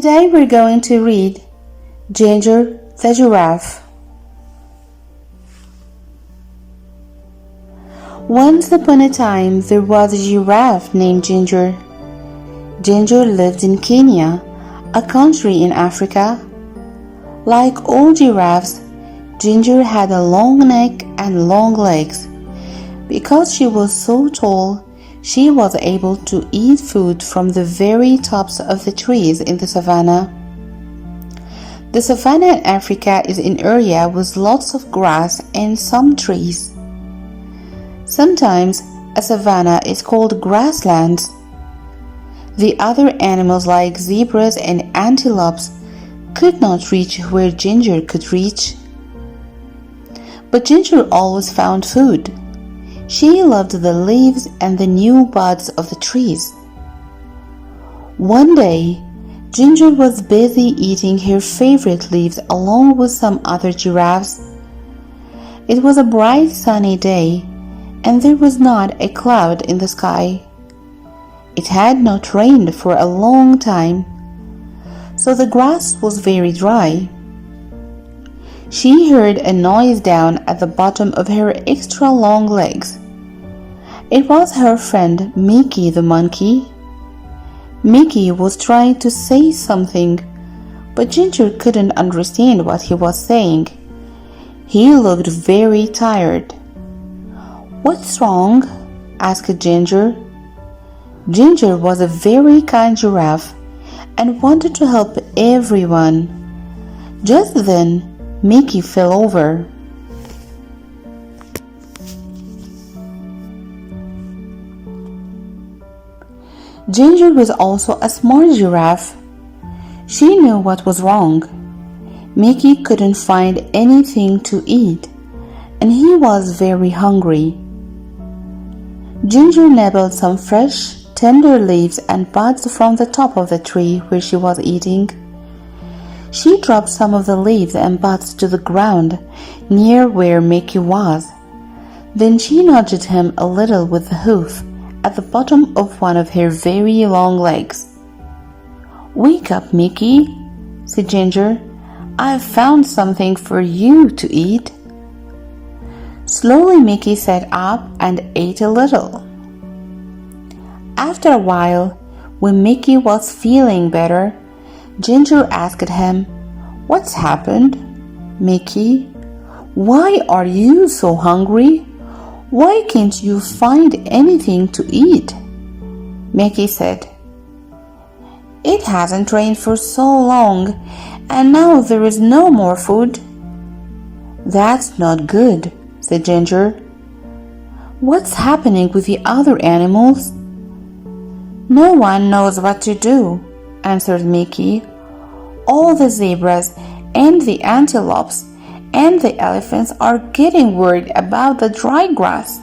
Today we're going to read Ginger the Giraffe. Once upon a time there was a giraffe named Ginger. Ginger lived in Kenya, a country in Africa. Like all giraffes, Ginger had a long neck and long legs. Because she was so tall, she was able to eat food from the very tops of the trees in the savannah. The savannah in Africa is an area with lots of grass and some trees. Sometimes a savannah is called grasslands. The other animals like zebras and antelopes could not reach where Ginger could reach. But Ginger always found food. She loved the leaves and the new buds of the trees. One day, Ginger was busy eating her favorite leaves along with some other giraffes. It was a bright sunny day, and there was not a cloud in the sky. It had not rained for a long time, so the grass was very dry. She heard a noise down at the bottom of her extra long legs. It was her friend Mickey the monkey. Mickey was trying to say something, but Ginger couldn't understand what he was saying. He looked very tired. "What's wrong?" asked Ginger. Ginger was a very kind giraffe and wanted to help everyone. Just then, Mickey fell over. Ginger was also a smart giraffe. She knew what was wrong. Mickey couldn't find anything to eat, and he was very hungry. Ginger nibbled some fresh, tender leaves and buds from the top of the tree where she was eating. She dropped some of the leaves and buds to the ground near where Mickey was. Then she nudged him a little with the hoof at the bottom of one of her very long legs. "Wake up, Mickey," said Ginger. "I've found something for you to eat." Slowly Mickey sat up and ate a little. After a while, when Mickey was feeling better, Ginger asked him, "What's happened, Mickey? Why are you so hungry? Why can't you find anything to eat?" Mickey said, "It hasn't rained for so long, and now there is no more food." "That's not good," said Ginger. "What's happening with the other animals?" "No one knows what to do," answered Mickey. "All the zebras and the antelopes and the elephants are getting worried about the dry grass.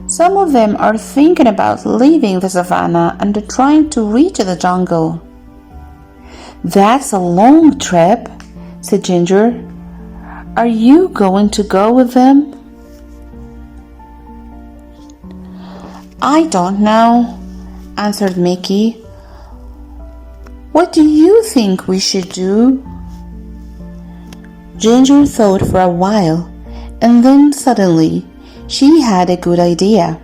Some of them are thinking about leaving the savannah and trying to reach the jungle." "That's a long trip," said Ginger. "Are you going to go with them?" "I don't know," answered Mickey. "What do you think we should do?" Ginger thought for a while, and then suddenly she had a good idea.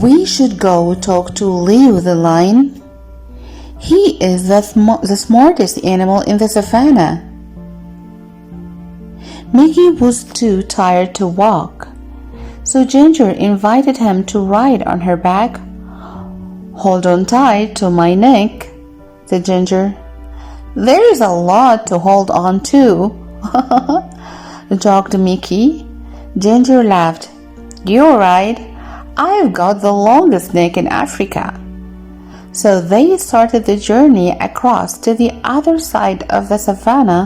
"We should go talk to Leo the lion. He is the smartest animal in the savannah." Mickey was too tired to walk, so Ginger invited him to ride on her back. "Hold on tight to my neck," said Ginger. "There is a lot to hold on to," joked Mickey. Ginger laughed. "You're right. I've got the longest neck in Africa." So they started the journey across to the other side of the savannah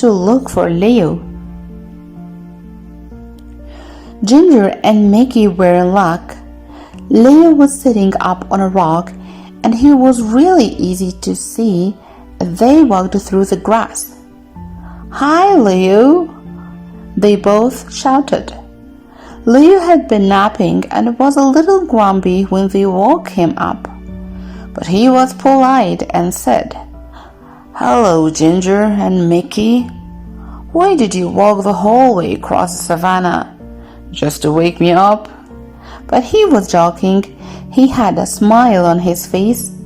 to look for Leo. Ginger and Mickey were in luck. Leo was sitting up on a rock, and he was really easy to see as they walked through the grass. "Hi, Leo!" they both shouted. Leo had been napping and was a little grumpy when they woke him up, but he was polite and said, Hello, Ginger and Mickey. Why did you walk the whole way across the savannah? Just to wake me up? But he was joking. He had a smile on his face.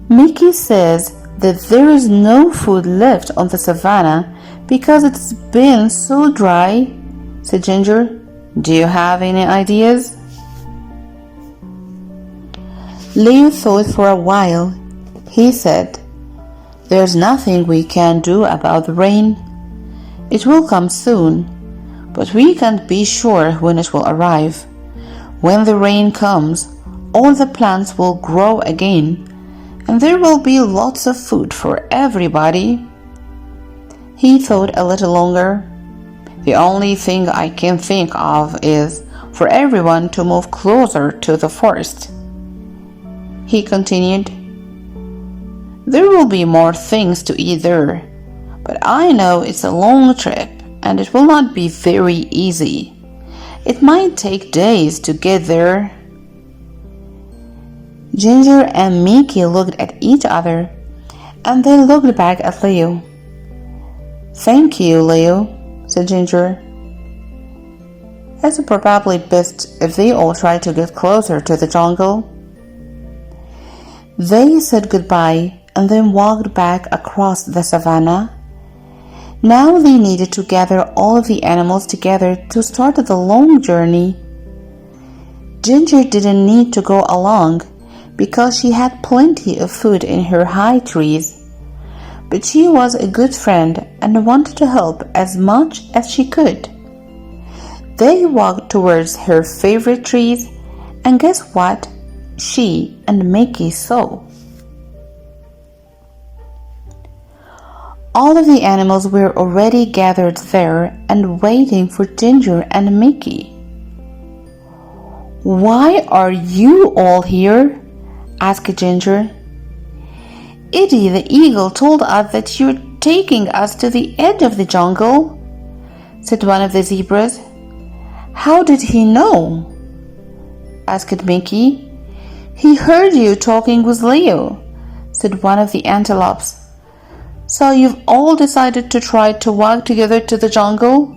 Mickey says that there is no food left on the savannah because it's been so dry, said Ginger. Do you have any ideas? Leo thought for a while. He said, There's nothing we can do about the rain. It will come soon, but we can't be sure when it will arrive. When the rain comes, all the plants will grow again, and there will be lots of food for everybody. He thought a little longer. The only thing I can think of is for everyone to move closer to the forest. He continued, There will be more things to eat there, but I know it's a long trip and it will not be very easy. It might take days to get there. Ginger and Mickey looked at each other, and they looked back at Leo. Thank you, Leo, said Ginger. It's probably best if they all try to get closer to the jungle. They said goodbye and then walked back across the savannah. Now they needed to gather all of the animals together to start the long journey. Ginger didn't need to go along because she had plenty of food in her high trees, but she was a good friend and wanted to help as much as she could. They walked towards her favorite trees, and guess what she and Mickey saw? All of the animals were already gathered there and waiting for Ginger and Mickey. Why are you all here? Asked Ginger. Eddie the eagle told us that you're taking us to the edge of the jungle, said one of the zebras. How did he know? Asked Mickey. He heard you talking with Leo, said one of the antelopes. So you've all decided to try to walk together to the jungle?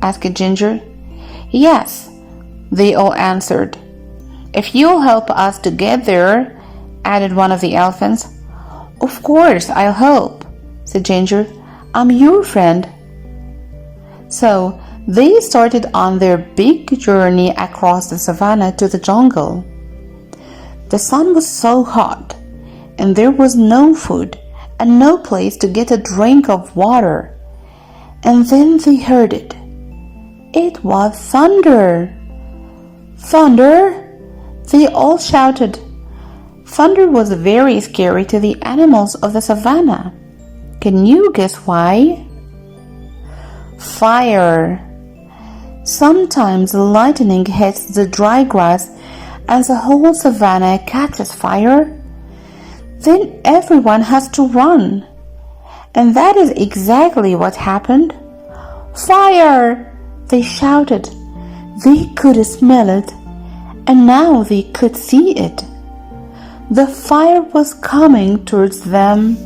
Asked Ginger. Yes, they all answered. If you'll help us to get there, added one of the elephants. Of course I'll help, said Ginger. I'm your friend. So they started on their big journey across the savannah to the jungle. The sun was so hot, and there was no food and no place to get a drink of water. And then they heard it. It was thunder. Thunder! They all shouted. Thunder was very scary to the animals of the savannah. Can you guess why? Fire. Sometimes lightning hits the dry grass and the whole savannah catches fire. Then everyone has to run. And that is exactly what happened. Fire! They shouted. They could smell it, and now they could see it. The fire was coming towards them.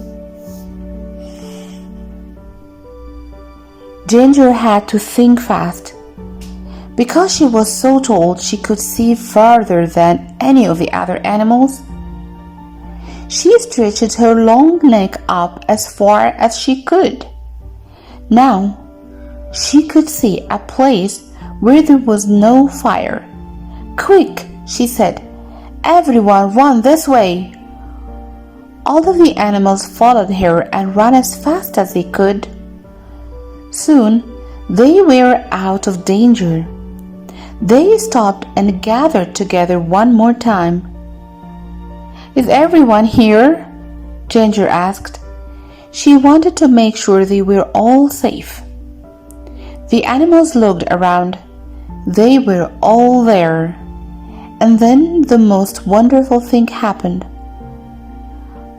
Ginger had to think fast. Because she was so tall, she could see farther than any of the other animals. She stretched her long neck up as far as she could. Now, she could see a place where there was no fire. Quick, she said. Everyone run this way. All of the animals followed her and ran as fast as they could. Soon, they were out of danger. They stopped and gathered together one more time. Is everyone here? Ginger asked. She wanted to make sure they were all safe. The animals looked around. They were all there. And then the most wonderful thing happened.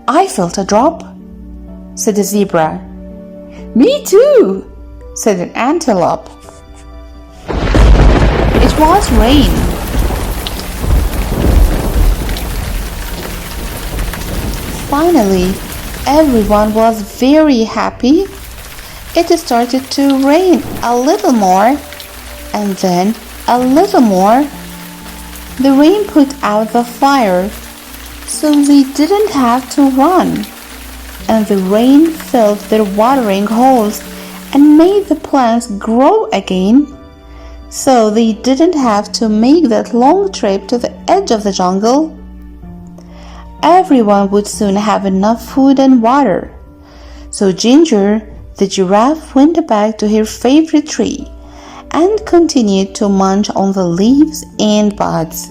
I felt a drop, said the zebra. Me too, said an antelope. It was rain. Finally, Everyone was very happy. It started to rain a little more, and then a little more. The rain put out the fire, so they didn't have to run. And the rain filled their watering holes and made the plants grow again, so they didn't have to make that long trip to the edge of the jungle. Everyone would soon have enough food and water. So Ginger, the giraffe, went back to her favorite tree and continued to munch on the leaves and buds.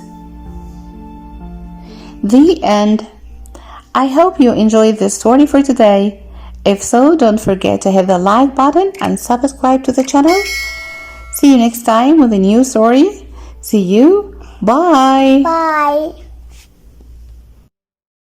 The end. I hope you enjoyed this story for today. If so, don't forget to hit the like button and subscribe to the channel. See you next time with a new story. See you. Bye. Bye.